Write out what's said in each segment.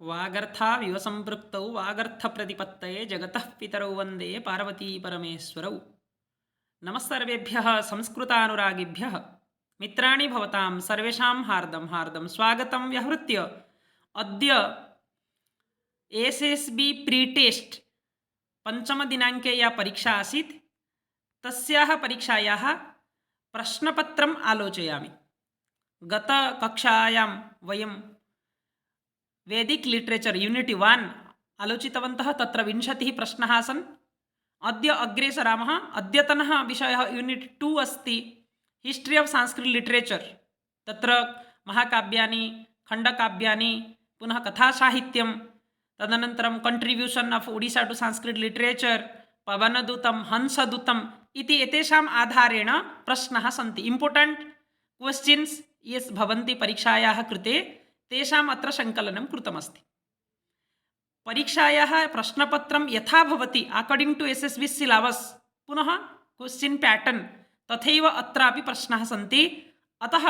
वागर्थाविव सम्पृक्तौ वागर्थप्रतिपत्तये जगतः पितरौ वन्दे पार्वती परमेश्वरौ। नमस्सर्वेभ्यः संस्कृतानुरागिभ्यः मित्राणि भवतां सर्वेषां हार्दं हार्दं स्वागतं व्यहृत्य अद्य एसएसबी प्रीटेस्ट् पञ्चमदिनाङ्के या परीक्षा आसीत् तस्याः परीक्षायाः प्रश्नपत्रम् आलोचयामि। गतकक्षायां वयं वैदिक लिटरेचर यूनिटी 1 आलोचितवन्तः। तत्र 20 प्रश्नाः आसन्। अद्य अग्रे सरामः। अद्यतनः विषयः यूनिट 2 अस्ति, हिस्ट्री ऑफ संस्कृत लिटरेचर। तत्र महाकाव्यानि, खण्डकाव्यानि, पुनः कथासाहित्यं, तदनन्तरं contribution of Odisha to Sanskrit literature, पवनदूतं, हंसदूतम् इति एतेषाम् आधारेण प्रश्नाः सन्ति। इम्पोर्टेण्ट् क्वेश्चन्स् ये भवन्ति परीक्षायाः कृते, तेषाम् अत्र सङ्कलनं कृतमस्ति। परीक्षायाः प्रश्नपत्रं यथा भवति अकार्डिङ्ग् टु एसएसबी सिलेबस्, पुनः क्वेश्चन पैटर्न तथैव अत्रापि प्रश्नाः सन्ति। अतः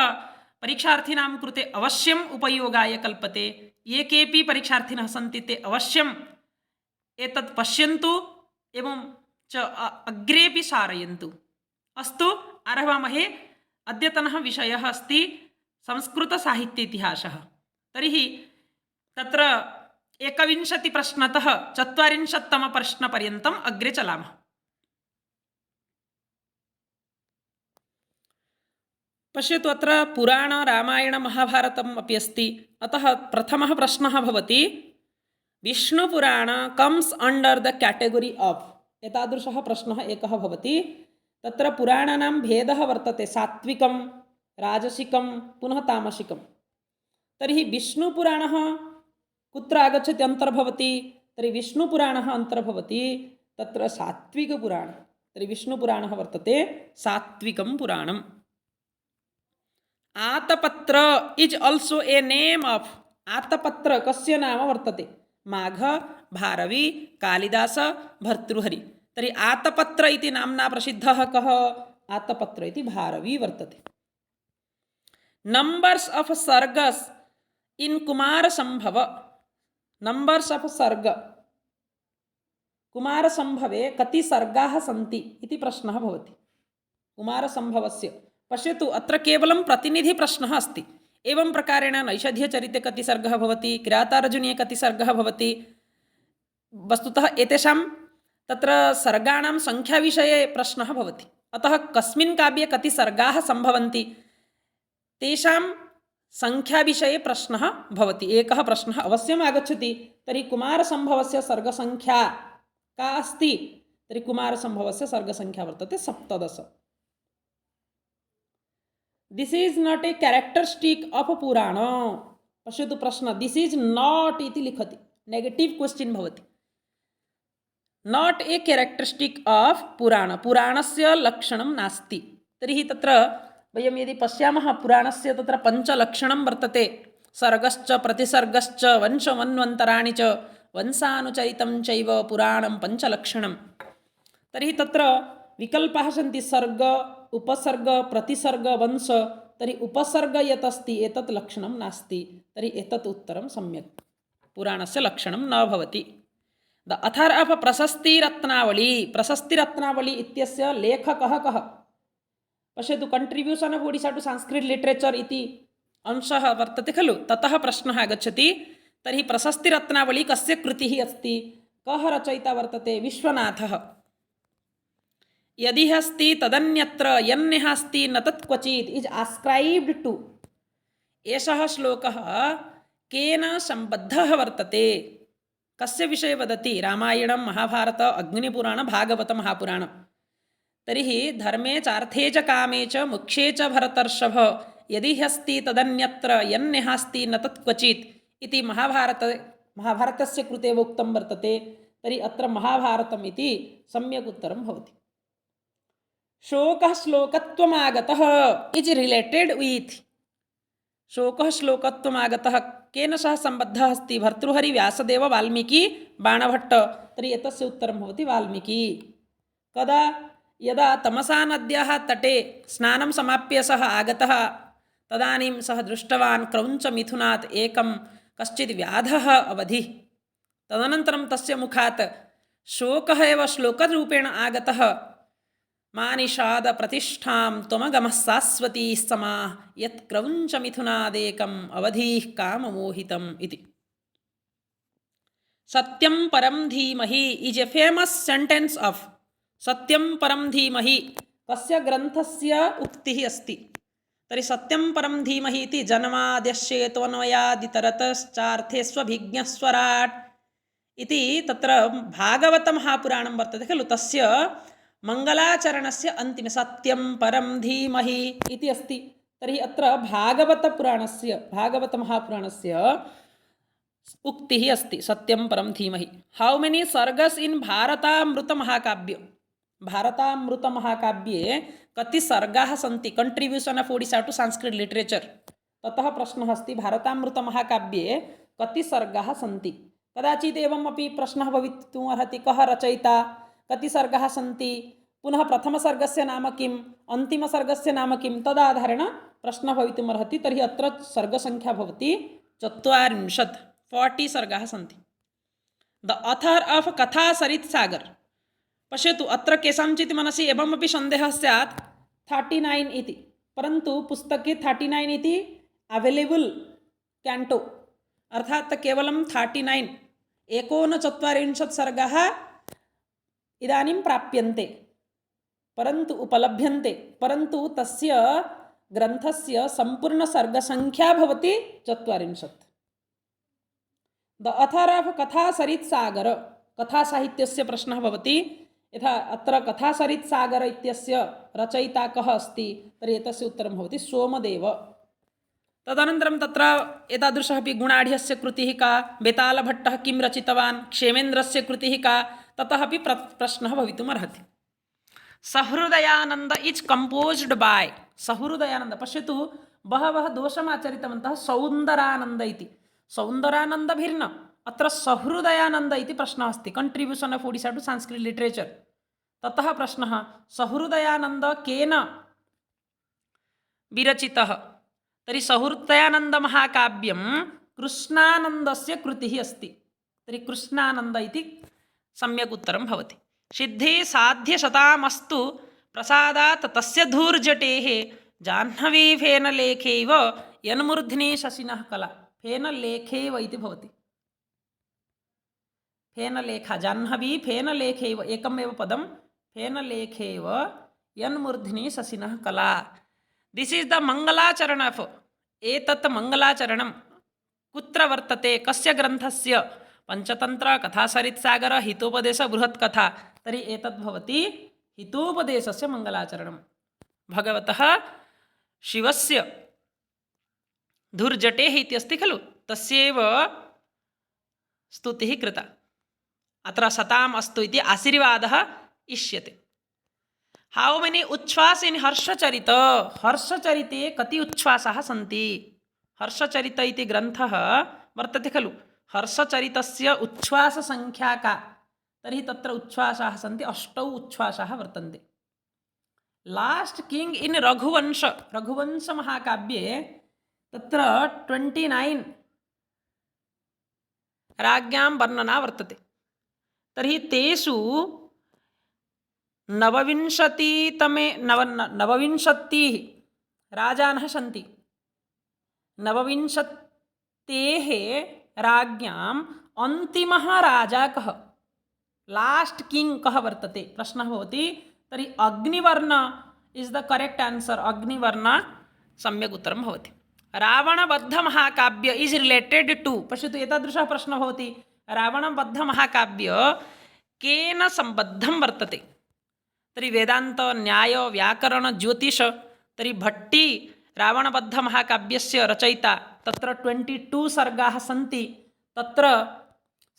परीक्षार्थिनां कृते अवश्यम् उपयोगाय कल्पते। ये केपि परीक्षार्थिनः सन्ति ते अवश्यम् एतत् पश्यन्तु एवं च अग्रेपि सारयन्तु। अस्तु, आरभामहे। अद्यतनः विषयः अस्ति संस्कृतसाहित्य इतिहासः। तर्हि तत्र 21 प्रश्नतः 40तम प्रश्नपर्यन्तम् अग्रे चलामः। पश्यतु, अत्र पुराण, रामायण, महाभारतम् अपि अस्ति। अतः प्रथमः प्रश्नः भवति, Vishnu Purana comes under the category of. एतादृशः प्रश्नः एकः भवति। तत्र पुराणानां भेदः वर्तते, सात्विकं, राजसिकं, पुनः तामसिकं। तर्हि विष्णुपुराणः कुत्र आगच्छति, अन्तर्भवति? तर्हि विष्णुपुराणः अन्तर्भवति तत्र सात्विकपुराणं। तर्हि विष्णुपुराणः वर्तते सात्विकं पुराणम्। आतपत्र is also a name of. आतपत्र कस्य नाम वर्तते? माघ, भारवी, कालिदास, भर्तृहरि। तर्हि आतपत्र इति नाम्ना प्रसिद्धः कः? आतपत्र इति भारवी वर्तते। नंबर्स ऑफ सर्गस इन कुमारसंभव। नंबर्स ऑफ सर्ग, कुमारसंभवे कति सर्गाः सन्ति इति प्रश्नः भवति कुमारसंभवस्य। पश्यतु, अत्र केवलं प्रतिनिधि प्रश्नः अस्ति। एवं प्रकारेण नैषधीयचरिते कति सर्गः भवति, किरातार्जुनीये कति सर्गः भवति। वस्तुतः एतेषां तत्र सर्गाणां संख्याविषये प्रश्नः भवति। अतः कस्मिन् काव्ये कति सर्गाः सम्भवन्ति तेषां संख्याविषये प्रश्नः भवति। एकः प्रश्नः अवश्यम् आगच्छति। तर्हि कुमारसंभवस्य सर्गसंख्या का अस्ति? तर्हि कुमारसंभवस्य सर्गसंख्या वर्तते 17। This is not a characteristic of Purana. पश्यतु प्रश्न, दिस इज नॉट इति लिखति, नेगेटिव क्वेश्चन भवति। Not a characteristic of Purana, पुराणस्य लक्षणं नास्ति। तर्हि तत्र वयं यदि पश्यामः, पुराणस्य तत्र पञ्चलक्षणं वर्तते। सर्गश्च, प्रतिसर्गश्च, वंशमन्वन्तराणि च, वंशानुचरितं चैव पुराणं पञ्चलक्षणं। तर्हि तत्र विकल्पाः सन्ति, सर्ग, उपसर्ग, प्रतिसर्ग, वंश। तर्हि उपसर्ग यत् अस्ति एतत् लक्षणं नास्ति। तर्हि एतत् उत्तरं सम्यक्, पुराणस्य लक्षणं न भवति। The author of Prashastiratnavali. Prashastiratnavali इत्यस्य लेखकः कः? पश्यतु, contribution of Odisha to Sanskrit literature इति अंशः वर्तते खलु, ततः प्रश्नः आगच्छति। तर्हि प्रशस्तिरत्नावली कस्य कृतिः अस्ति? कः रचयिता वर्तते? विश्वनाथः। यदि अस्ति तदन्यत्र, यन्यः अस्ति न तत् क्वचित् इज आस्क्राइब्ड टू। एषः श्लोकः केन सम्बद्धः वर्तते? कस्य विषये वदति? रामायणं, महाभारत, अग्निपुराण, भागवत, महापुराण। तर्हि धर्मे चार्थे च कामे च मोक्षे च भरतर्षभ, यदि ह्यस्ति तदन्यत्र, यन्यः अस्ति न तत् क्वचित् इति महाभारतस्य कृते उक्तं वर्तते। तर्हि अत्र महाभारतम् इति सम्यक् उत्तरं भवति। शोकः श्लोकत्वमागतः इज रिलेटेड विथ। शोकः श्लोकत्वमागतः केन सह सम्बद्धः अस्ति? भर्तृहरि, व्यासदेव, वाल्मीकि, बाणभट्ट। तर्हि एतस्य उत्तरं भवति वाल्मीकि। कदा? यदा तमसा नद्याः तटे स्नानं समाप्य सः आगतः, तदानीं सः दृष्टवान् क्रौञ्चमिथुनात् एकं कश्चित् व्याधः अवधि तदनन्तरं तस्य मुखात् शोकः एव श्लोकरूपेण आगतः मानिषाद प्रतिष्ठां त्वमगमः शाश्वती समा यत्क्रौञ्चमिथुनादेकम् अवधिः काममोहितम् इति। सत्यं परं धीमहि is a famous sentence of सत्यं परं धीमहि कस्य ग्रन्थस्य उक्तिः अस्ति। तर्हि सत्यं परं धीमहि इति जन्माद्यस्येतोऽन्वयादितरतश्चार्थेष्वभिज्ञस्वराट् इति तत्र भागवतमहापुराणं वर्तते खलु, तस्य मङ्गलाचरणस्य अन्तिमे सत्यं परं धीमहि इति अस्ति। तर्हि अत्र भागवतमहापुराणस्य उक्तिः अस्ति सत्यं परं धीमहि। हाउ मेनी सर्गस इन भारतामृतमहाकाव्य? भारतामृतमहाकाव्ये कति सर्गाः सन्ति? Contribution of Odisha to Sanskrit literature. ततः प्रश्नः अस्ति भारतामृतमहाकाव्ये कति सर्गाः सन्ति? कदाचित् एवमपि प्रश्नः भवितुम् अर्हति, कः रचयिता, कति सर्गाः सन्ति, पुनः प्रथमसर्गस्य नाम किम्, अन्तिमसर्गस्य नाम किं, तदाधारेण प्रश्नः भवितुम् अर्हति। तर्हि अत्र सर्गसङ्ख्या भवति 40 सर्गाः सन्ति। द अथर ऑफ कथा सरित सागर। पश्यतु अत्र केषाञ्चित् मनसि एवमपि सन्देहः स्यात् 39 इति, परन्तु पुस्तके 39 इति अवेलेबल कैंटो, अर्थात् केवलं 39 49 सर्गाः इदानीं प्राप्यन्ते, परन्तु उपलभ्यन्ते, परन्तु तस्य ग्रन्थस्य सम्पूर्णसर्गसङ्ख्या भवति 40। द अथर ऑफ कथा सरित सागर, कथा साहित्यस्य प्रश्नः भवति। यथा अत्र कथा सरित सागर इत्यस्य रचयिता कः अस्ति, तर्हि एतस्य उत्तरं भवति सोमदेव। तदनन्तरं तत्र एतादृशः अपि गुणाढ्यस्य कृतिः का, बेतालभट्टः किं रचितवान्, क्षेमेन्द्रस्य कृतिः का, ततः अपि प्रश्नः भवितुम् अर्हति। सहृदयानन्द इज कंपोज्ड बाय, सहृदयानन्द, पश्यतु बहवः दोषमाचरितवन्तः सौन्दरानन्द इति, सौन्दरानन्द भिन्न, अत्र सहृदयानन्द इति प्रश्नः अस्ति। Contribution of Odisha to Sanskrit literature. ततः प्रश्नः सहृदयानन्द केन विरचितः? तर्हि सहृदयानन्द महाकाव्यं कृष्णानन्दस्य कृतिः अस्ति। तर्हि कृष्णानन्द इति सम्यक् उत्तरं भवति। सिद्धे साध्य शतामस्तु प्रसादात् तस्य धूर्जटेः जाह्नवी फेनलेखैव यन्मूर्ध्नि शशिनः कला। फेनलेखैव इति भवति, फेनलेखा, जाह्नवी फेनलेखैव, एकमेव पदं, फेनलेखैव यन्मूर्ध्नि शशिनः कला। दिस इज द मंगलाचरण ऑफ, एतत् मंगलाचरणं कुत्र वर्तते, कस्य ग्रन्थस्य? पंचतंत्र, कथासरित्सागर, हितोपदेश, बृहत्कथा। तर्हि एतत् भवति हितोपदेशस्य मंगलाचरणं। भगवतः शिवस्य धूर्जटेः इति अस्ति खलु, तस्यैव स्तुतिः कृता। अत्र सताम् अस्तु इति आशीर्वादः इष्यते। हाउ मेनी उच्छ्वास इन हर्षचरित? हर्षचरिते कति उच्छ्वासाः सन्ति? हर्षचरित इति ग्रन्थः वर्तते खलु, हर्षचरितस्य उच्छ्वाससङ्ख्या का? तर्हि तत्र उच्छ्वासाः सन्ति 8 उच्छ्वासाः वर्तन्ते। लास्ट किंग इन रघुवंश, रघुवंशमहाकाव्ये तत्र 29 राज्ञां वर्णना वर्तते। तर्हि तेषु 29 राजानः सन्ति। 29 राज्ञाम् अन्तिमः राजा कः, लास्ट किंग कः वर्तते? प्रश्नः भवति। तर्हि Agnivarna is the correct answer, Agnivarna सम्यक् उत्तरं भवति। रावणबद्धमहाकाव्य इज रिलेटेड टू, पश्यतु एतादृशः प्रश्नः भवति, रावणबद्धमहाकाव्य केन सम्बद्धं वर्तते? तर्हि वेदान्त, न्याय, व्याकरण, ज्योतिष। तर्हि भट्टी रावणबद्धमहाकाव्यस्य रचयिता। तत्र 22 सर्गाः सन्ति, तत्र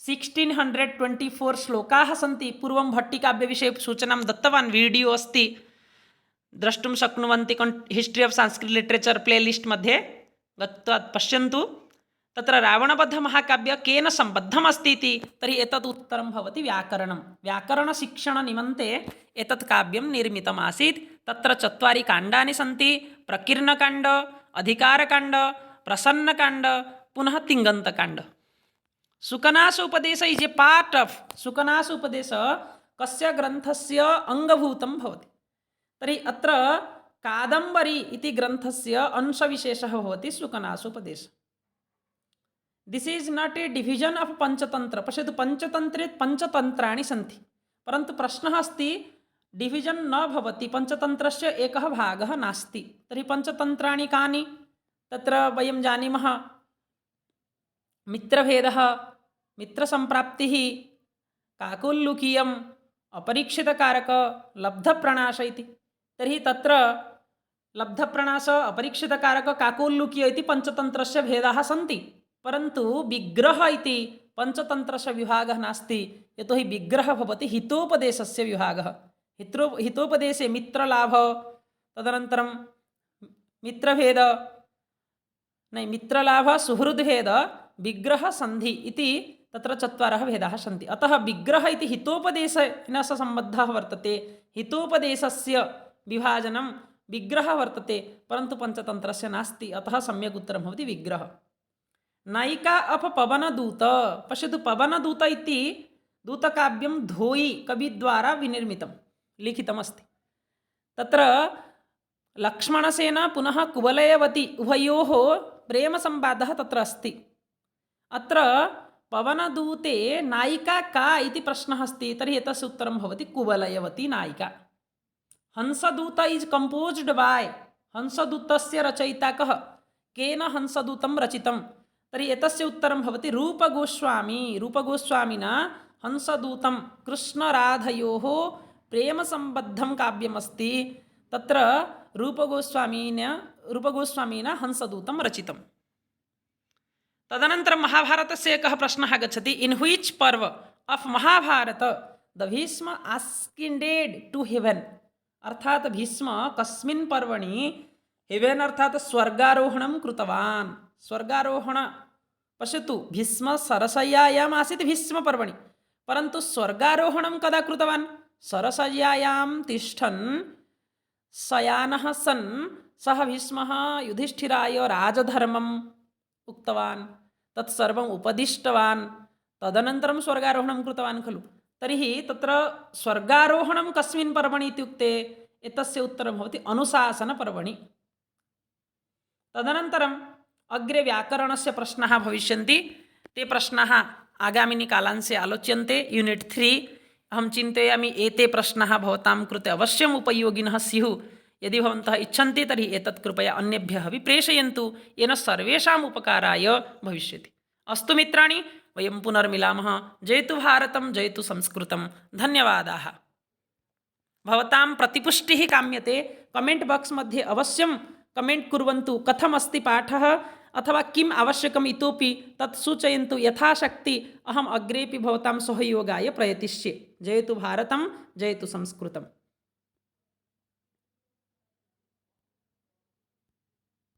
1624 श्लोकाः सन्ति। पूर्वं भट्टिकाव्यविषये सूचनां दत्तवान्, वीडियो अस्ति, द्रष्टुं शक्नुवन्ति history of Sanskrit literature playlist मध्ये गत्वा पश्यन्तु। तत्र रावणबद्धमहाकाव्य केन सम्बद्धम् अस्ति इति, तर्हि एतत् उत्तरं भवति व्याकरणं। व्याकरणशिक्षणनिमन्ते एतत् काव्यं निर्मितमासीत्। तत्र 4 काण्डानि सन्ति, प्रकीर्णकाण्ड, अधिकारकाण्ड, प्रसन्नकाण्ड, पुनः तिङन्तकाण्ड सुकनास उपदेश इज ए पार्ट ऑफ सुकनास उपदेश कस्य ग्रन्थस्य अंगभूतं भवति तर्हि अत्र कादम्बरी इति ग्रन्थस्य अंशविशेषः भवति सुकनास उपदेश this is not A division of Panchatantra पश्यतु पंचतंत्रे पंचतंत्राणि सन्ति परन्तु प्रश्नः अस्ति डिविजन न भवति पंचतंत्रस्य एकः भागः नास्ति तर्हि पंचतंत्राणि कानि तत्र वयं जानीमः मित्रभेदः मित्रसंप्राप्तिः काकोल्लुकीयम् अपरीक्षितकारक लब्धप्रणाश इति तर्हि तत्र लब्धप्रणाश अपरीक्षितकारक काकोल्लुकीय इति पंचतंत्रस्य भेदाः सन्ति परन्तु विग्रह इति पंचतंत्रस्य विभागः नास्ति यतोहि विग्रह भवति हितोपदेशस्य विभागः हितोपदेशे मित्रलाभ तदनन्तरं मित्रभेद नहीं मित्रलाभ सुहृद्भेद विग्रह संधि इति तत्र चत्वारः भेदाः सन्ति अतः विग्रह इति हितोपदेशेन सह सम्बद्धः वर्तते हितोपदेशस्य विभाजनं विग्रह वर्तते परन्तु पंचतंत्रस्य नास्ति अतः सम्यक् उत्तरं भवति विग्रह नायिका अफ पवनदूत पश्यतु पवनदूत इति दूतकाव्यं धोयि कविद्वारा विनिर्मितं लिखितमस्ति तत्र लक्ष्मणसेन पुनः कुवलयवती उभयोः प्रेमसंवादः तत्र अस्ति अत्र पवनदूते नायिका का इति प्रश्नः अस्ति तर्हि एतस्य उत्तरं भवति कुवलयवती नायिका हंसदूत इज कंपोज्ड बाय हंसदूतस्य रचयिता कः केन हंसदूतं रचितं तर्हि एतस्य उत्तरं भवति रूपगोस्वामी रूपगोस्वामिना हंसदूतं कृष्णराधयोः प्रेमसंबद्धं काव्यमस्ति तत्र रूपगोस्वामिना हंसदूतं रचितं तदनन्तरं महाभारतस्य एकः प्रश्नः आगच्छति in which parva of Mahabharata the Bhishma ascended to heaven अर्थात भीष्म कस्मिन् पर्वणि हेवन अर्थात स्वर्गारोहणं कृतवान् स्वर्गारोहण पश्यतु भीष्म सरसय्यायाम् आसीत् भीष्मपर्वणि परन्तु स्वर्गारोहणं कदा कृतवान् सरसय्यायां तिष्ठन् शयानः सन् सः भीष्मः युधिष्ठिराय राजधर्मम् उक्तवान् तत्सर्वम् उपदिष्टवान् तदनन्तरं स्वर्गारोहणं कृतवान् खलु तर्हि तत्र स्वर्गारोहणं कस्मिन् पर्वणि इत्युक्ते एतस्य उत्तरं भवति अनुशासनपर्वणि तदनन्तरम् अग्रे व्याकरणस्य प्रश्नाः भविष्यन्ति ते प्रश्नाः आगामिनि कालांशे आलोच्यन्ते यूनिट 3 अहं चिन्तयामि एते प्रश्नाः भवतां कृते अवश्यम् उपयोगिनः स्युः यदि भवन्तः इच्छन्ति तर्हि एतत् कृपया अन्येभ्यः अपि प्रेषयन्तु येन सर्वेषाम् उपकाराय भविष्यति अस्तु मित्राणि वयं पुनर्मिलामः जयतु भारतं जयतु संस्कृतं धन्यवादाः भवतां प्रतिपुष्टिः काम्यते कमेण्ट् बाक्स् मध्ये अवश्यं कमेण्ट् कुर्वन्तु कथमस्ति पाठः अथवा किम् आवश्यकम् इतोपि तत् सूचयन्तु यथाशक्ति अहम् अग्रेपि भवतां सहयोगाय प्रयतिष्ये जयतु भारतं जयतु संस्कृतम्